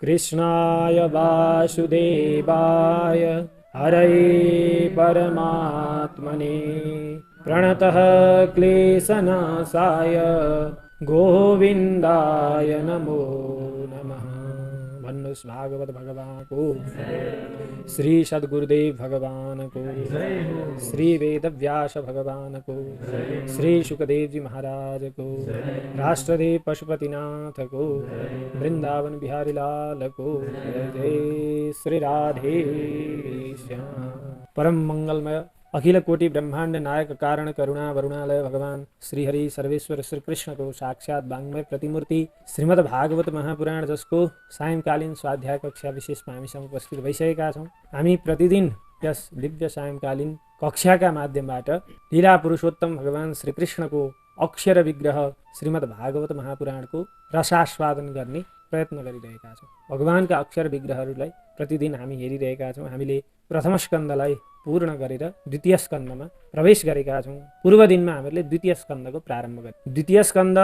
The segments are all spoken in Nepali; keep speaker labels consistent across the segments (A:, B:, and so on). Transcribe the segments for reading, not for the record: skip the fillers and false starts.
A: कृष्णाय वासुदेवाय हरये परमात्मने प्रणतः क्लेशनाशाय गोविन्दाय नमो नमः। भन्नुहोस् भागवत भगवान को, श्री सद्गुरुदेव भगवान को, श्री वेदव्यास भगवान को, श्री सुखदेव जी महाराज को, राष्ट्रदेव पशुपतिनाथ को, वृंदावन बिहारी लाल को, जय श्री राधे श्याम। परम मंगलमय अखिल कोटि ब्रह्मांड नायक कारण करुणा वरुणालय भगवान श्री हरि सर्वेश्वर श्री कृष्ण को साक्षात वाङ्मय प्रतिमूर्ति श्रीमद् भागवत महापुराण जसको सायंकालीन स्वाध्याय कक्षा विशेषमा हामीसँग उपस्थित भइसकेका छौँ। हामी प्रतिदिन यस दिव्य सायंकालीन कक्षाका माध्यमबाट लीला पुरुषोत्तम भगवान श्री कृष्णको अक्षर विग्रह श्रीमद् भागवत महापुराणको रसास्वादन गर्ने प्रयत्न गरिरहेका छौँ। भगवानका अक्षर विग्रहहरूलाई प्रतिदिन हामी हेरिरहेका छौँ। हामीले प्रथम स्कन्धलाई पूर्ण गरेर द्वितीय स्कन्धमा प्रवेश गरेका छौँ। पूर्व दिनमा हामीले द्वितीय स्कन्धको प्रारम्भ गरे। द्वितीय स्कन्ध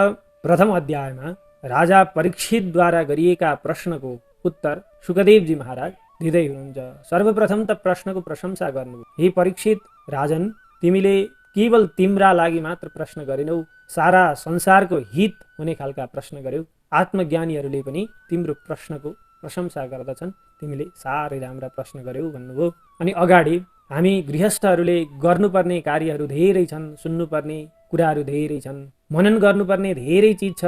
A: प्रथम अध्यायमा राजा परीक्षितद्वारा गरिएका प्रश्नको उत्तर सुखदेवजी महाराज दिँदै हुनुहुन्छ। सर्वप्रथम त प्रश्नको प्रशंसा गर्नुभयो। हे परीक्षित राजन, तिमीले केवल तिम्रा लागि मात्र प्रश्न गरेनौ, सारा संसारको हित हुने खालका प्रश्न गर्यौ। आत्मज्ञानीहरूले पनि तिम्रो प्रश्नको प्रशंसा गर्दछन्। तिमीले साह्रै राम्रा प्रश्न गर्यौ भन्नुभयो। अनि अगाडि हामी गृहस्थहरूले गर्नुपर्ने कार्यहरू धेरै छन्, सुन्नुपर्ने कुराहरू धेरै छन्, मनन गर्नुपर्ने धेरै चिज छ।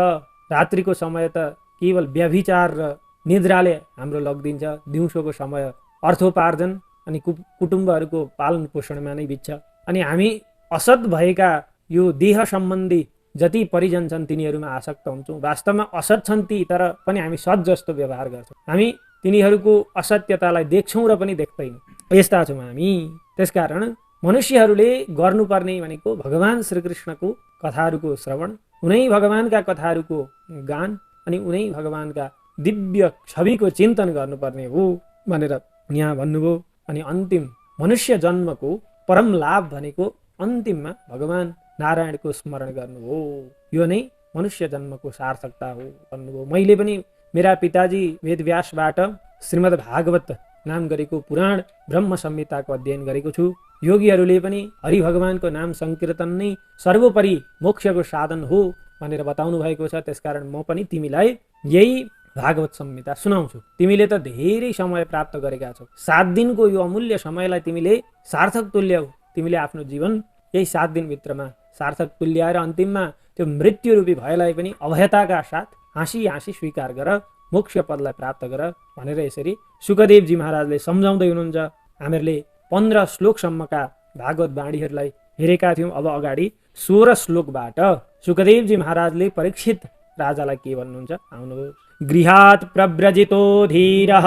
A: रात्रिको समय त केवल व्यभिचार र निद्राले हाम्रो लगिदिन्छ। दिउँसोको समय अर्थोपार्जन अनि कुटुम्बहरूको पालन पोषणमा नै बित्छ। अनि हामी असत भएका यो देह सम्बन्धी जति परिजन छन् तिनीहरूमा आसक्त हुन्छौँ। वास्तवमा असत छन् ती, तर पनि हामी सत जस्तो व्यवहार गर्छौँ। हामी तिनीहरूको असत्यतालाई देख्छौँ र पनि देख्दैनौँ। यस्ता छौँ हामी। त्यसकारण मनुष्यहरूले गर्नुपर्ने भनेको भगवान श्रीकृष्णको कथाहरूको श्रवण, उनै भगवानका कथाहरूको गान अनि उनै भगवानका दिव्य छविको चिन्तन गर्नुपर्ने हो भनेर यहाँ भन्नुभयो। अनि अन्तिम मनुष्य जन्मको परम लाभ भनेको अन्तिममा भगवान नारायणको स्मरण गर्नु हो। यो नै मनुष्य जन्मको सार्थकता हो भन्नुभयो। मैले पनि मेरा पिताजी वेदव्यासबाट श्रीमद् भागवत नाम गरेको पुराण ब्रह्म संहिताको अध्ययन गरेको छु। योगीहरूले पनि हरि भगवानको नाम संकीर्तन नै सर्वोपरि मोक्षको साधन हो भनेर बताउनु भएको छ। त्यसकारण म पनि तिमीलाई यही भागवत संहिता सुनाउँछु। तिमीले त धेरै समय प्राप्त गरेका छौ। 7 दिनको यो अमूल्य समयलाई तिमीले सार्थक तुल्याऊ। तिमीले आफ्नो जीवन यही 7 दिनभित्रमा सार्थक तुल्याएर अन्तिममा त्यो मृत्युरूपी भयलाई पनि अभयताका साथ हाँसी हाँसी स्वीकार गर, मोक्ष पदलाई प्राप्त गर भनेर यसरी सुखदेवजी महाराजले सम्झाउँदै हुनुहुन्छ। हामीहरूले 15 श्लोकसम्मका भागवत वाणीहरूलाई हेरेका थियौँ। अब अगाडि 16 श्लोकबाट सुखदेवजी महाराजले परीक्षित राजालाई के भन्नुहुन्छ आउनुहोस्। गृहात् प्रव्रजितो धीरः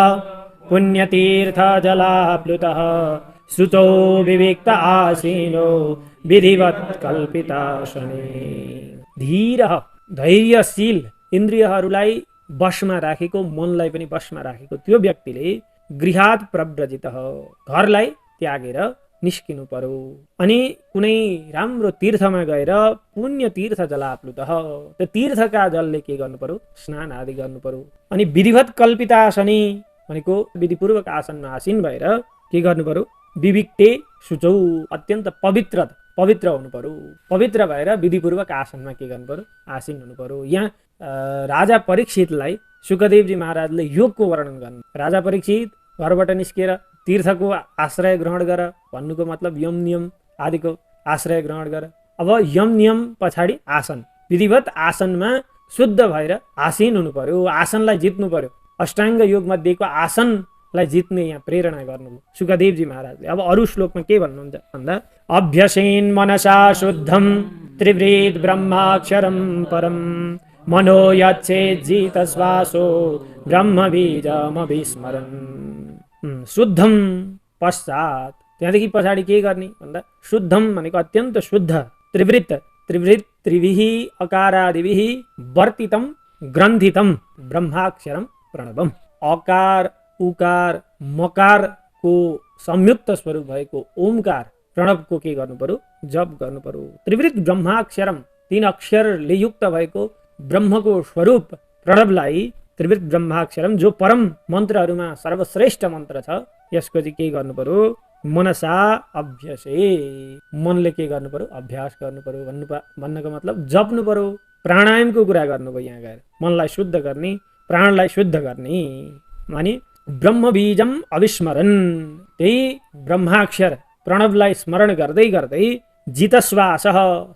A: पुण्यतीर्थ जलाप्लुतः शुचौ विविक्त आसीनो विधिवत् कल्पितासने। धीरः धैर्यशील, इन्द्रियहरूलाई वशमा राखेको, मनलाई पनि वशमा राखेको त्यो व्यक्तिले गृहात् प्रव्रजितः, घरलाई त्यागेर निस्किनु पर्यो। अनि कुनै राम्रो तीर्थमा गएर पुण्य तीर्थ जलाप्लुतः, त्यो तीर्थका जलले के गर्नु पर्यो, स्नान आदि गर्नु पर्यो। अनि विधिवत् कल्पितासनी भनेको विधिपूर्वक आसनमा आसीन भएर के गर्नु पर्यो, विविक्ते शुचौ, अत्यन्त पवित्र हुनु पर्यो। पवित्र भएर विधिपूर्वक आसनमा के गर्नु पर्यो, आसीन हुनु पर्यो। यहाँ राजा परीक्षितलाई सुखदेवजी महाराजले योगको वर्णन गर्नु। राजा परीक्षित घरबाट निस्किएर तीर्थको आश्रय ग्रहण गर भन्नुको मतलब यम नियम आदिको आश्रय ग्रहण गर। अब यम नियम पछाडि आसन, विधिवत आसनमा शुद्ध भएर आसीन हुनु पर्यो, आसनलाई जित्नु पर्यो। अष्टाङ्ग योग मध्येको आसनलाई जित्ने यहाँ प्रेरणा गर्नुभयो सुखदेवजी महाराजले। अब अरू श्लोकमा के भन्नुहुन्छ भन्दा अभ्यसेन मनसा शुद्धम त्रिवृत ब्रह्माक्षरम परम मनो यच्छेज्जित श्वासो ब्रह्म बीजम विस्मरन्। शुद्धम पश्चात, त्यहाँदेखि पछाडि के गर्ने भन्दा शुद्धम भनेको अत्यन्त शुद्ध, त्रिवृत त्रिभिः अकारादिभिः वर्तितम ग्रन्थितम ब्रह्माक्षरम प्रणवम। अकार उकार मकारको संयुक्त स्वरूप भएको ओमकार प्रणवको के गर्नु पर्यो, जप गर्नु पर्यो। त्रिवृत ब्रह्माक्षरम तीन अक्षरले युक्त भएको ब्रह्मको स्वरूप प्रणवलाई त्रिवृत ब्रह्माक्षरम जो परम मन्त्रहरूमा सर्वश्रेष्ठ मन्त्र छ यसको चाहिँ के गर्नु पर्यो मनसा अभ्यासे मनले के गर्नु पर्यो अभ्यास गर्नु पर्यो भन्नको मतलब जप्नु पर्यो प्राणायामको कुरा गर्नुभयो यहाँ गएर मनलाई शुद्ध गर्ने प्राणलाई शुद्ध गर्ने माने ब्रह्म बीजम अविस्मरण त्यही ब्रह्माक्षर प्रणवलाई स्मरण गर्दै गर्दै जितश्वास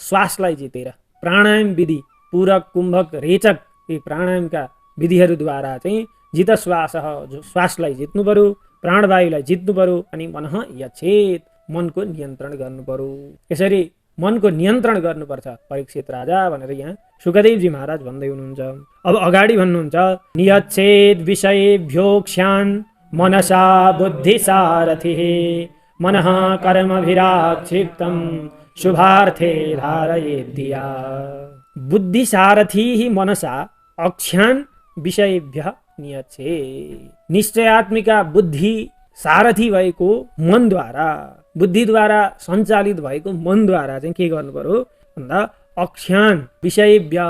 A: श्वासलाई जितेर प्राणायाम विधि पूरक कुम्भक रेचक यी प्राणायामका विधिहरूद्वारा चाहिँ जितश्वास जो श्वासलाई जित्नु पर्यो प्राणवायुलाई जित्नु पर्यो अनि मनः यच्छेत मनको नियन्त्रण गर्नु पर्यो यसरी मनको नियन्त्रण गर्नुपर्छ परीक्षित राजा भनेर यहाँ सुखदेवजी महाराज भन्दै हुनुहुन्छ अब अगाडि भन्नुहुन्छ नियच्छेद विषयेभ्योक्ष्यान् मनसा बुद्धिसारथिः मनः कर्मभिराक्षिप्तं शुभार्थे धारयेद्धिया बुद्धिसारथिः मनसा अक्ष्यान् विषयेभ्यः नियच्छे निश्चयात्मिका बुद्धि सारथी भएको मनद्वारा बुद्धिद्वारा सञ्चालित भएको मनद्वारा चाहिँ के गर्नु पर्यो भन्दा अक्ष्यान विषयभ्य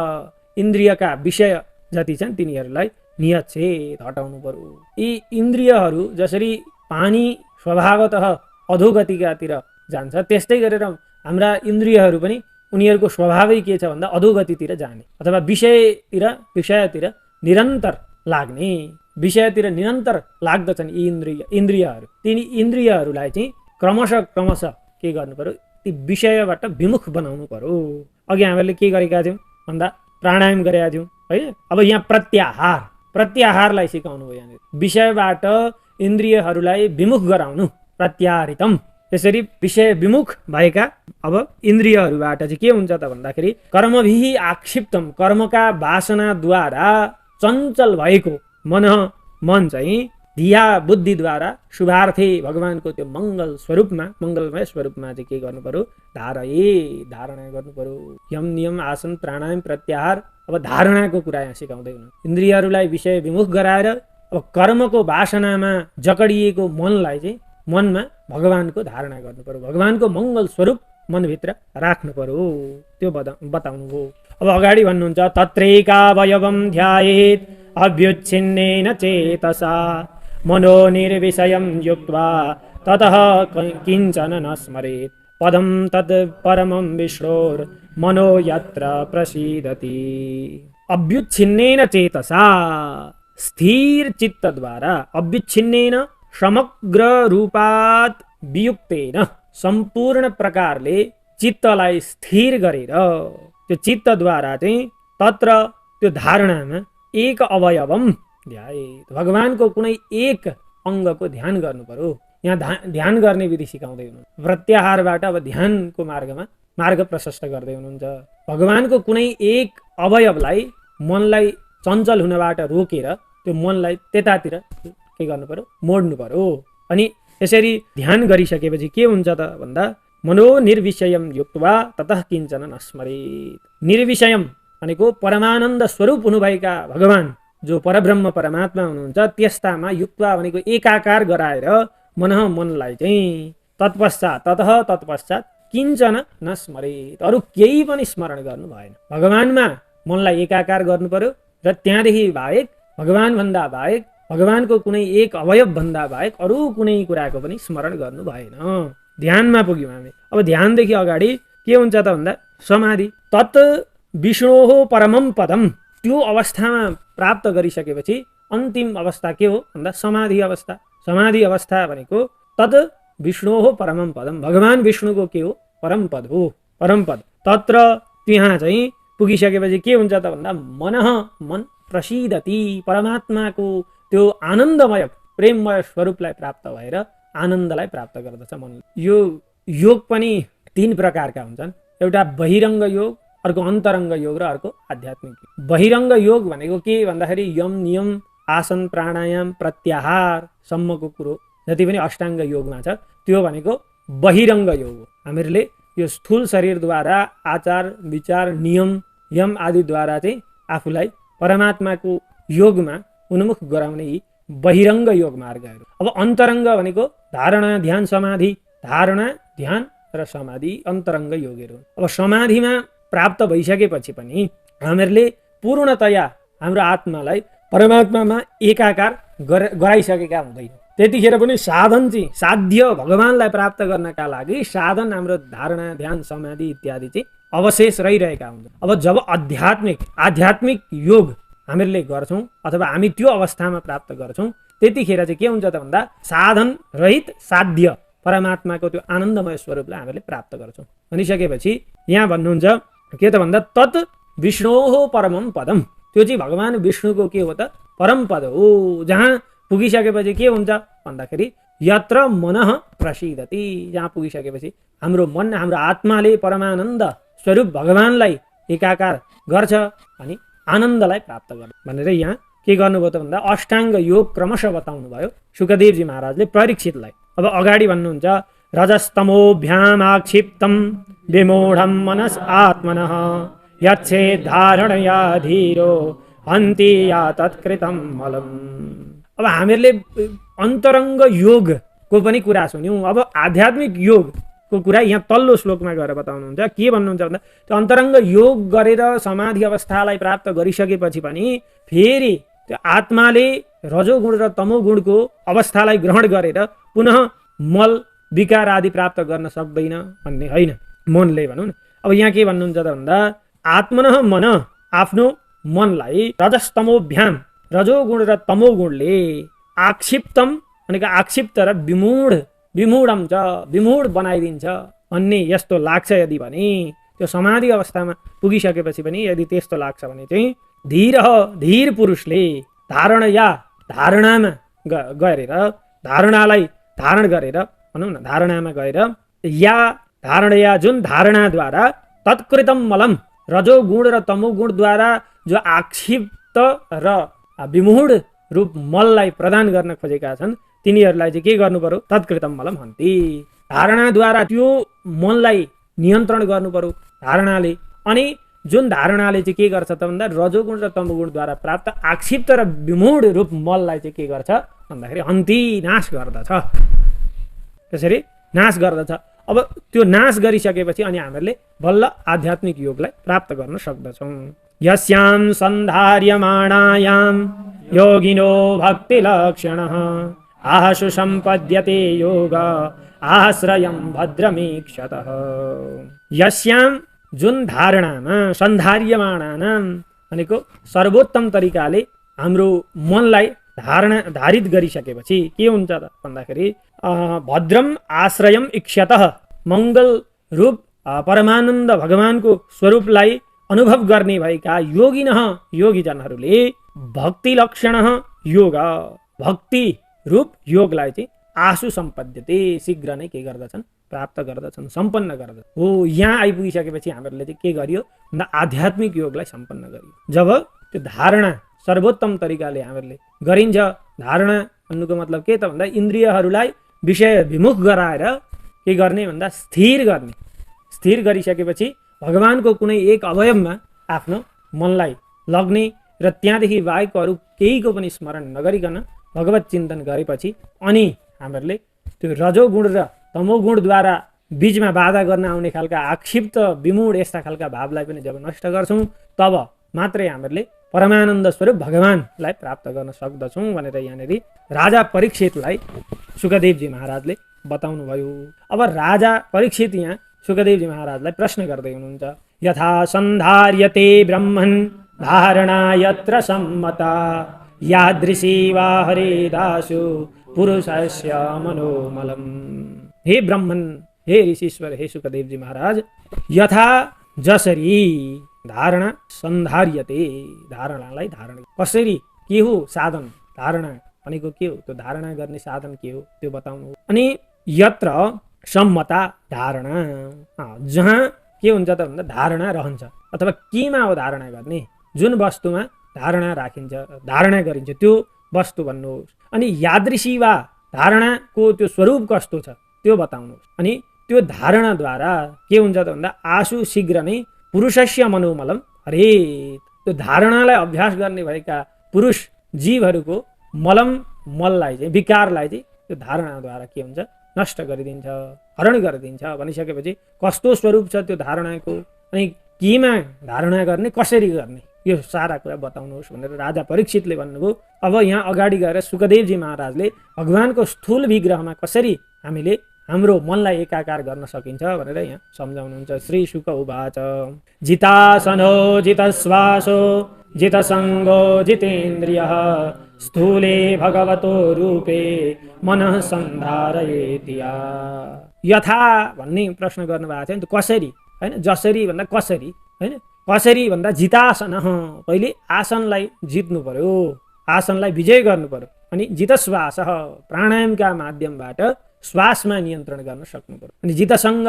A: इन्द्रियका विषय जति छन् तिनीहरूलाई नियच्छेद हटाउनु पर्यो यी इन्द्रियहरू जसरी पानी स्वभावतः अधोगतिकातिर जान्छ त्यस्तै गरेर हाम्रा इन्द्रियहरू पनि उनीहरूको स्वभावै के छ भन्दा अधोगतितिर जाने अथवा विषयतिर निरन्तर लाग्ने विषयतिर निरन्तर लाग्दछन् यी इन्द्रियहरू तिनी इन्द्रियहरूलाई चाहिँ क्रमशः के गर्नु पर्यो ती विषयबाट विमुख बनाउनु पर्यो अघि हामीले के गरेका थियौँ भन्दा प्राणायाम गरेका थियौँ होइन अब यहाँ प्रत्याहारलाई सिकाउनु भयो यहाँनिर विषयबाट इन्द्रियहरूलाई विमुख गराउनु प्रत्याहारितम त्यसरी विषय विमुख भएका अब इन्द्रियहरूबाट चाहिँ के हुन्छ त भन्दाखेरि कर्मभिः आक्षिप्तम कर्मका वासनाद्वारा चञ्चल भएको मन चाहिँ धिया बुद्धिद्वारा शुभार्थे भगवानको त्यो मङ्गलमय स्वरूपमा चाहिँ के गर्नु पर्यो धारणा गर्नु पर्यो यम नियम आसन प्राणायाम प्रत्याहार अब धारणाको कुरा यहाँ सिकाउँदै हुनु इन्द्रियहरूलाई विषय विमुख गराएर अब कर्मको वासनामा जकडिएको मनलाई चाहिँ मनमा भगवानको धारणा गर्नु पर्यो भगवानको मङ्गल स्वरूप मनभित्र राख्नु पर्यो त्यो बताउनु भयो अब अगाडि भन्नुहुन्छ तत्रैकावयवं ध्यायेत् अभ्युच्छिन्नेन चेतसा मनो निर्विषयं युक्त्वा ततः किञ्चन न स्मरेत् पदं तद् परमं विष्णोर्मनो यत्र प्रसीदति अभ्युच्छिन्नेन चेतसा स्थिर चित्तद्वारा अभ्युच्छिन्नेन समग्र रूपात् वियुक्तेन सम्पूर्ण प्रकारले चित्तलाई स्थिर गरेर त्यो चित्तद्वारा चाहिँ तत्र त्यो धारणामा एक अवयवम ध्यायेत् भगवानको कुनै एक अङ्गको ध्यान गर्नु पर्यो यहाँ ध्यान गर्ने विधि सिकाउँदै हुनुहुन्छ प्रत्याहारबाट अब ध्यानको मार्ग प्रशस्त गर्दै हुनुहुन्छ भगवानको कुनै एक अवयवलाई मनलाई चञ्चल हुनबाट रोकेर त्यो मनलाई त्यतातिर के गर्नु पर्यो मोड्नु पर्यो अनि यसरी ध्यान गरिसकेपछि के हुन्छ त भन्दा मनो निर्विषयम युक्त्वा ततः किञ्चन नस्मरेत् निर्विषयम भनेको परमानन्द स्वरूप हुनुभएका भगवान जो परब्रह्म परमात्मा हुनुहुन्छ त्यस्तामा युक्त्वा भनेको एकाकार गराएर मनलाई चाहिँ तत्पश्चात किञ्चन नस्मरेत् अरू केही पनि स्मरण गर्नु भएन भगवानमा मनलाई एकाकार गर्नु पर्यो र त्यहाँदेखि बाहेक भगवानभन्दा बाहेक भगवानको कुनै एक अवयव भन्दा बाहेक अरू कुनै कुराको पनि स्मरण गर्नु भएन ध्यानमा पुग्यौँ हामी अब ध्यानदेखि अगाडि के हुन्छ त भन्दा समाधि तत् विष्णोः परमं पदम त्यो अवस्थामा प्राप्त गरिसकेपछि अन्तिम अवस्था के हो भन्दा समाधि अवस्था भनेको तत् विष्णोः परमं पदम भगवान विष्णुको के हो परम पद तत्र त्यहाँ चाहिँ पुगिसकेपछि के हुन्छ त भन्दा मन प्रसीदति परमात्माको त्यो आनन्दमय प्रेममय स्वरूपलाई प्राप्त भएर आनन्दलाई प्राप्त गर्दछ मन यो योग पनि तीन प्रकारका हुन्छन् एउटा बहिरङ्ग योग अर्को अन्तरङ्ग योग र अर्को आध्यात्मिक बहिरङ्ग योग भनेको के भन्दाखेरि यम नियम आसन प्राणायाम प्रत्याहार सम्मको कुरो जति पनि अष्टाङ्ग योगमा छ त्यो भनेको बहिरङ्ग योग हो हामीहरूले यो स्थूल शरीरद्वारा आचार विचार नियम यम आदिद्वारा चाहिँ आफूलाई परमात्माको योगमा उन्मुख गराउने यी बहिरङ्ग योग मार्गहरू अब अन्तरङ्ग भनेको धारणा ध्यान समाधि धारणा ध्यान र समाधि अन्तरङ्ग योगहरू अब समाधिमा प्राप्त भइसकेपछि पनि हामीहरूले पूर्णतया हाम्रो आत्मालाई परमात्मामा एकाकार गराइसकेका हुँदैन। त्यतिखेर पनि साधन चाहिँ साध्य भगवानलाई प्राप्त गर्नका लागि साधन हाम्रो धारणा ध्यान समाधि इत्यादि चाहिँ अवशेष रहिरहेका हुन्छन्। अब जब आध्यात्मिक योग हामीहरूले गर्छौँ अथवा हामी त्यो अवस्थामा प्राप्त गर्छौँ त्यतिखेर चाहिँ के हुन्छ त भन्दा साधन रहित साध्य परमात्माको त्यो आनन्दमय स्वरूपलाई हामीले प्राप्त गर्छौँ भनिसकेपछि यहाँ भन्नुहुन्छ के त भन्दा तत् विष्णोः परमं पदम, त्यो चाहिँ भगवान विष्णुको के हो त परम पद हो, जहाँ पुगिसकेपछि के हुन्छ भन्दाखेरि यत्र मनः प्रसीदति, जहाँ पुगिसकेपछि हाम्रो मन हाम्रो आत्माले परमानन्द स्वरूप भगवानलाई एकाकार गर्छ अनि आनन्दलाई प्राप्त गर्छ भनेर यहाँ के गर्नुभयो त भन्दा अष्टाङ्ग योग क्रमशः बताउनु भयो शुकदेवजी महाराजले परीक्षितलाई। अब अगाडि भन्नुहुन्छ रजस्तमोभ्याम आक्षिप्तम विमूढम मनस आत्मनः यच्छे धारणया धीरो हन्ति या तत्कृतं मलम। अब हामीहरूले अन्तरङ्ग योगको पनि कुरा सुन्यौँ। अब आध्यात्मिक योगको कुरा यहाँ तल्लो श्लोकमा गएर बताउनुहुन्छ। के भन्नुहुन्छ भन्दा त्यो अन्तरङ्ग योग गरेर समाधि अवस्थालाई प्राप्त गरिसकेपछि पनि फेरि त्यो आत्माले रजोगुण र तमोगुणको अवस्थालाई ग्रहण गरेर पुनः मल विकार आदि प्राप्त गर्न सक्दैन भन्ने होइन, मनले भनौँ न। अब यहाँ के भन्नुहुन्छ त भन्दा आत्मनः मन, आफ्नो मनलाई रजस्तमोभ्याम रजोगुण र तमोगुणले आक्षिप्तम भनेको आक्षिप्त र विमूढम छ विमूढ बनाइदिन्छ भन्ने यस्तो लाग्छ यदि भने त्यो समाधि अवस्थामा पुगिसकेपछि पनि यदि त्यस्तो लाग्छ भने चाहिँ धीर पुरुषले धारणामा गरेर धारणालाई धारण गरेर भनौँ न धारणामा गएर या धारणया जुन धारणाद्वारा तत्कृतम मलम रजोगुण र तमोगुणद्वारा जो आक्षिप्त र विमूढ रूप मललाई प्रदान गर्न खोजेका छन् तिनीहरूलाई चाहिँ के गर्नु पर्यो तत्कृतम मलम हन्ति, धारणाद्वारा त्यो मनलाई नियन्त्रण गर्नु पर्यो धारणाले। अनि जुन धारणाले चाहिँ के गर्छ त भन्दा रजोगुण र तमोगुणद्वारा प्राप्त आक्षिप्त र विमूढ रूप मललाई चाहिँ के गर्छ भन्दाखेरि हन्ति नाश गर्दछ, त्यसरी नाश गर्दछ। अब त्यो नाश गरिसकेपछि अनि हामीहरूले बल्ल आध्यात्मिक योगलाई प्राप्त गर्न सक्दछौँ। यस्यां सन्धार्यमाणायां योगिनो भक्तिलक्षणः आशु सम्पद्यते योग आश्रयं भद्रमीक्षतः। यस्यां जुन धारणामा सन्धार्यमाणानां भनेको सर्वोत्तम तरिकाले हाम्रो मनलाई धारित गरिसकेपछि के हुन्छ त भन्दाखेरि भद्रम आश्रयम इक्षतः, मङ्गल रूप परमानन्द भगवानको स्वरूपलाई अनुभव गर्ने भएका योगीजनहरूले भक्ति लक्षण योग भक्ति रूप योगलाई चाहिँ आशु सम्पद्यते शीघ्र नै के गर्दछन् प्राप्त गर्दछन् सम्पन्न गर्दछन्। हो यहाँ आइपुगिसकेपछि हामीहरूले चाहिँ के गरियो भन्दा आध्यात्मिक योगलाई सम्पन्न गरियो। जब त्यो धारणा सर्वोत्तम तरिकाले हामीहरूले गरिन्छ, धारणा भन्नुको मतलब के त भन्दा इन्द्रियहरूलाई विषय विमुख गराएर के गर्ने भन्दा स्थिर गरिसकेपछि भगवानको कुनै एक अवयवमा आफ्नो मनलाई लग्ने र त्यहाँदेखि बाहेकको अरू केहीको पनि स्मरण नगरिकन भगवत चिन्तन गरेपछि अनि हामीहरूले त्यो रजोगुण र तमोगुणद्वारा बीचमा बाधा गर्न आउने खालका आक्षिप्त विमूढ यस्ता खालका भावलाई पनि जब नष्ट गर्छौँ तब मात्रै हामीहरूले परमानन्द स्वरूप भगवानलाई प्राप्त गर्न सक्दछौँ भनेर यहाँनिर राजा परीक्षितलाई शुकदेवजी महाराजले बताउनु भयो। अब राजा परीक्षित यहाँ शुकदेवजी महाराजलाई प्रश्न गर्दै हुनुहुन्छ। यथा सन्धार्यते ब्रह्मन् धारणा यत्र सम्मता यादृशी वा हरिदासु पुरुषस्य मनोमलम। हे ब्रह्मन्, हे ऋषीश्वर, हे शुकदेवजी महाराज, यथा जसरी धारणा सन्धार्यते धारणालाई धारण कसरी के हो साधन, धारणा भनेको के हो, त्यो धारणा गर्ने साधन के हो त्यो बताउनु। अनि यत्र सम्मता धारणा, जहाँ के हुन्छ त भन्दा धारणा रहन्छ अथवा केमा हो धारणा गर्ने, जुन वस्तुमा धारणा राखिन्छ धारणा गरिन्छ त्यो वस्तु भन्नुहोस्। अनि यादृशी वा धारणाको त्यो स्वरूप कस्तो छ त्यो बताउनुहोस्। अनि त्यो धारणाद्वारा के हुन्छ त भन्दा आशु शीघ्र नै पुरुषस्य मनोमलम हरेत, त्यो धारणालाई अभ्यास गर्ने भएका पुरुष जीवहरूको मललाई चाहिँ विकारलाई चाहिँ त्यो धारणाद्वारा के हुन्छ नष्ट गरिदिन्छ, हरण गरिदिन्छ। भनिसकेपछि कस्तो स्वरूप छ त्यो धारणाको, अनि केमा धारणा गर्ने, कसरी गर्ने, यो सारा कुरा बताउनुहोस् भनेर राजा परीक्षितले भन्नुभयो। अब यहाँ अगाडि गएर सुखदेवजी महाराजले भगवानको स्थूल विग्रहमा कसरी हामीले हाम्रो मनलाई एकाकार गर्न सकिन्छ भनेर यहाँ सम्झाउनुहुन्छ। श्री शुक उवाच जितासनो जितश्वासो जितसङ्गो जितेन्द्रियः स्थूले भगवतो रूपे मनः सन्धारयेति यथा भन्ने प्रश्न गर्नुभएको थियो नि त, कसरी हैन, जसरी भन्दा कसरी हैन, कसरी भन्दा जितासन, पहिले आसनलाई जित्नु पर्यो, आसनलाई विजय गर्नु पर्यो। अनि जितश्वास प्राणायामका माध्यमबाट श्वासमा नियन्त्रण गर्न सक्नु पर्यो। अनि जितसङ्ग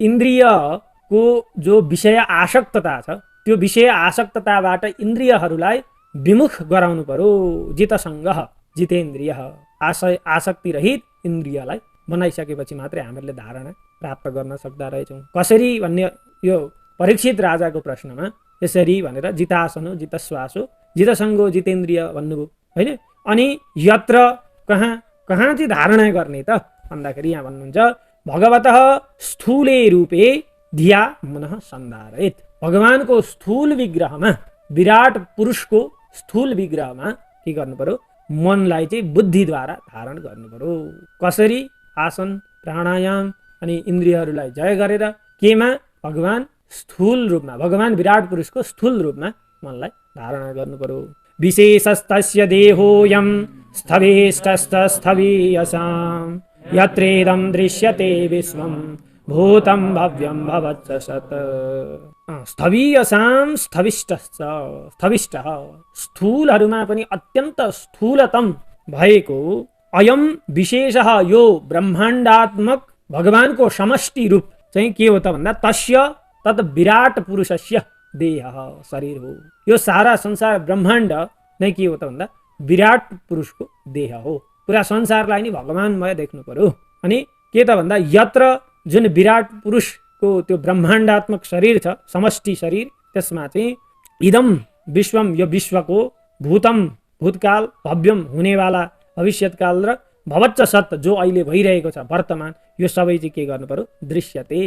A: इन्द्रियको जो विषय आसक्तता छ त्यो विषय आसक्तताबाट इन्द्रियहरूलाई विमुख गराउनु पर्यो। जितसङ्ग जितेन्द्रिय आसक्ति रहित इन्द्रियलाई बनाइसकेपछि मात्रै हामीले धारणा प्राप्त गर्न सक्दा रहेछौँ। कसरी भन्ने यो परीक्षित राजाको प्रश्नमा यसरी भनेर जितासनो जितश्वासो जितसङ्गो जितेन्द्रिय भन्नुभयो होइन। अनि यत्र कहाँ चाहिँ धारणा गर्ने त भन्दाखेरि यहाँ भन्नुहुन्छ भगवतः स्थूले रूपे धिया मनः सन्धारयेत्। भगवानको स्थूल विग्रहमा, विराट पुरुषको स्थूल विग्रहमा के गर्नु पर्यो, मनलाई चाहिँ बुद्धिद्वारा धारण गर्नु पर्यो। कसरी, आसन प्राणायाम अनि इन्द्रियहरूलाई जय गरेर, केमा, भगवान स्थूल रूपमा, भगवान विराट पुरुषको स्थूल रूपमा मनलाई धारणा गर्नु पर्यो। विशेषस्तस्य देहोऽयं स्थवेष्टस्थवीयसां यत्रेदं दृश्यते विश्वं भूतं भव्यं भवच्च सत्। स्थवीयसां स्थविष्टः स्थूलहरूमा पनि अत्यन्त स्थूलतम भएको अयम विशेषः यो ब्रह्माण्डात्मक भगवानको समष्टि रूप चाहिँ के हो त भन्दा तस्य तत् विराट पुरुषस्य देह शरीर हो। यो सारा संसार ब्रह्माण्ड नै के हो त भन्दा विराट पुरुषको देह हो। पुरा संसारलाई नि भगवानमय देख्नु पर्यो। अनि के त भन्दा यत्र जुन विराट पुरुषको त्यो ब्रह्माण्डात्मक शरीर छ, समष्टि शरीर, त्यसमा चाहिँ इदम विश्वम, यो विश्वको, भूतम भूतकाल, भव्यम हुनेवाला भविष्यत्काल र भवच्च सत् जो अहिले भइरहेको छ वर्तमान, यो सबै चाहिँ के गर्नु पर्यो, दृश्यते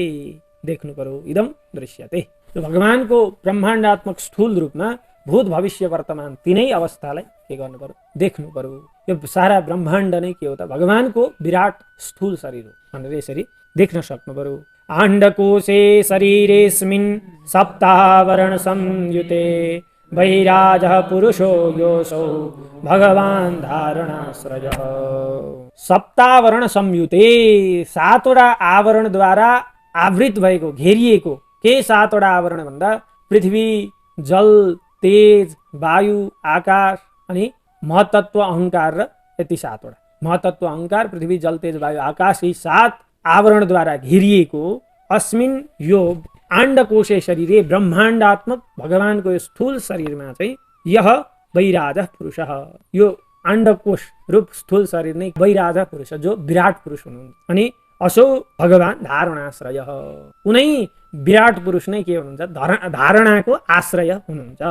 A: देख्नु पर्यो। इदम दृश्यते, यो भगवानको ब्रह्माण्डात्मक स्थूल रूपमा भूत भविष्य वर्तमान तीनै अवस्थालाई के गर्नु पर्यो, देख्नु पर्यो। यो सारा ब्रह्माण्ड नै के हो त भगवानको विराट स्थूल शरीर हो भनेर यसरी देख्न सक्नु पर्यो। आण्डकोशे शरीरेस्मिन् सप्तावरण संयुते वैराजः पुरुषो योऽसौ भगवान् धारणाश्रयः। सप्तावरण संयुते, सातवटा आवरणद्वारा आवृत भएको, घेरिएको। के सातवटा आवरण भन्दा पृथ्वी, जल, तेज, वायु, आकाश अनि महतत्व अहंकार र यति सातवटा। महतत्व अहंकार, पृथ्वी, जल, तेज, वायु, आकाश, यी सात आवरणद्वारा घेरिएको अस्मिन यो आण्डकोशे शरीरे ब्रह्माण्डात्मक भगवानको यो स्थूल शरीरमा चाहिँ यह वैराजः पुरुषः, यो आण्डकोश रूप स्थूल शरीर नै वैराजः पुरुष जो विराट पुरुष हुनुहुन्छ। अनि असो भगवान् धारणाश्रय, उनै विराट पुरुष नै के हुनुहुन्छ, धारणाको आश्रय हुनुहुन्छ।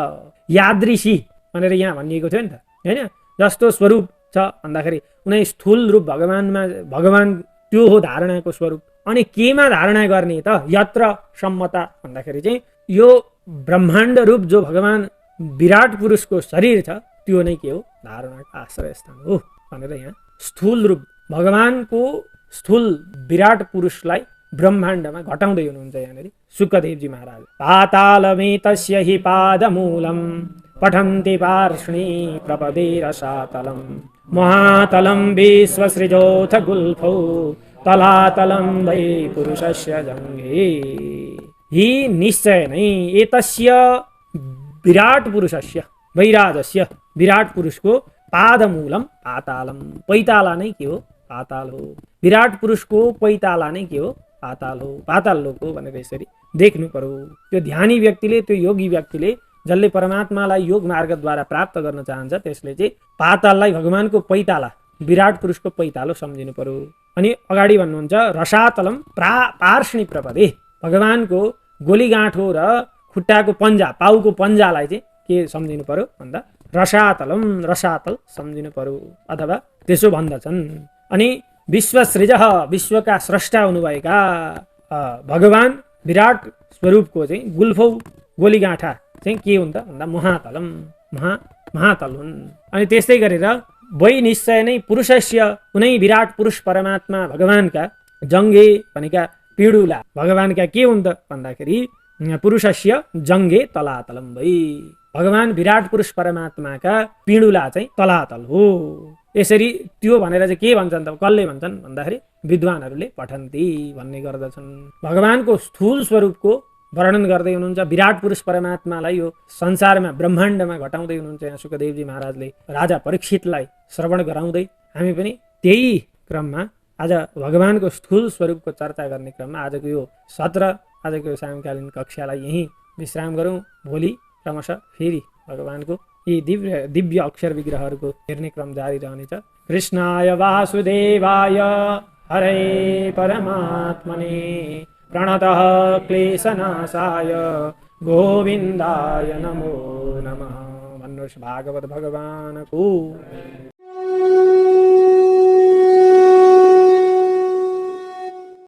A: यादृशी भनेर यहाँ भनिएको थियो नि त हैन, जस्तो स्वरूप छ भन्दाखेरि उनै स्थूल रूप भगवानमा, भगवान त्यो हो धारणाको स्वरूप। अनि केमा धारणा गर्ने त, यत्र सम्मता भन्दाखेरि चाहिँ यो ब्रह्माण्ड रूप जो भगवान विराट पुरुषको शरीर छ त्यो नै के हो, धारणाको आश्रय स्थान हो भनेर यहाँ स्थूल रूप भगवानको स्थूल विराट पुरुषलाई ब्रह्माण्डमा घटाउँदै हुनुहुन्छ यहाँनिर शुकदेवजी महाराज। पातालमेतस्य हि पादमूलं पठन्ति पार्ष्णी प्रपदे रसातलं महातलं विश्वसृजोऽथ गुल्फौ तलातलं वै पुरुषस्य जङ्घे। हि निश्चय नै एतस्य विराट पुरुषस्य, वैराजस्य, विराट पुरुषको पादमूलं पातालम, पैताला नै के हो, पाताल हो। विराट पुरुषको पैताला नै के हो, पाताल हो, पाताल लोक हो भनेर यसरी देख्नु पर्यो। त्यो ध्यानी व्यक्तिले, त्यो योगी व्यक्तिले जसले परमात्मालाई योग मार्गद्वारा प्राप्त गर्न चाहन्छ त्यसले चाहिँ पाताललाई भगवानको पैताला, विराट पुरुषको पैतालो सम्झिनु पर्यो। अनि अगाडि भन्नुहुन्छ रसातलम पार्ष्णी प्रपदे, भगवानको गोलीगाँठो र खुट्टाको पन्जा, पाउको पन्जालाई चाहिँ के सम्झिनु पर्यो भन्दा रसातलम, रसातल सम्झिनु पर्यो अथवा त्यसो भन्दछन्। अनि विश्वसृजः, विश्वका स्रष्टा हुनुभएका भगवान विराट स्वरूपको चाहिँ गुल्फौ गोलीगाँठा चाहिँ के हुन्छ भन्दा महातलम महातल हुन्। अनि त्यस्तै गरेर वै निश्चय नै पुरुषस्य कुनै विराट पुरुष परमात्मा भगवानका जङ्गे भनेका पिडुला भगवानका के हुन् त भन्दाखेरि पुरुषस्य जङ्गे तलातलम भई भगवान विराट पुरुष परमात्माका पिडुला चाहिँ तलातल हो। यसरी त्यो भनेर चाहिँ के भन्छन् त कसले भन्छन् भन्दाखेरि विद्वानहरूले पठन्ती भन्ने गर्दछन्। भगवानको स्थूल स्वरूपको वर्णन गर्दै हुनुहुन्छ। विराट पुरुष परमात्मालाई यो संसारमा ब्रह्माण्डमा घटाउँदै हुनुहुन्छ यहाँ सुखदेवजी महाराजले राजा परीक्षितलाई श्रवण गराउँदै। हामी पनि त्यही क्रममा आज भगवानको स्थूल स्वरूपको चर्चा गर्ने क्रममा आजको यो सत्र आजको यो सायंकालीन कक्षालाई यही विश्राम गरौँ। भोलि क्रमशः फेरि भगवानको यी दिव्य अक्षर विग्रहहरूको हेर्ने क्रम जारी रहनेछ। कृष्णाय वासुदेवाय हरे परमात्मने प्रणतः क्लेशनाशाय गोविन्दाय नमो नमः। भन्नुहोस् भागवत भगवानको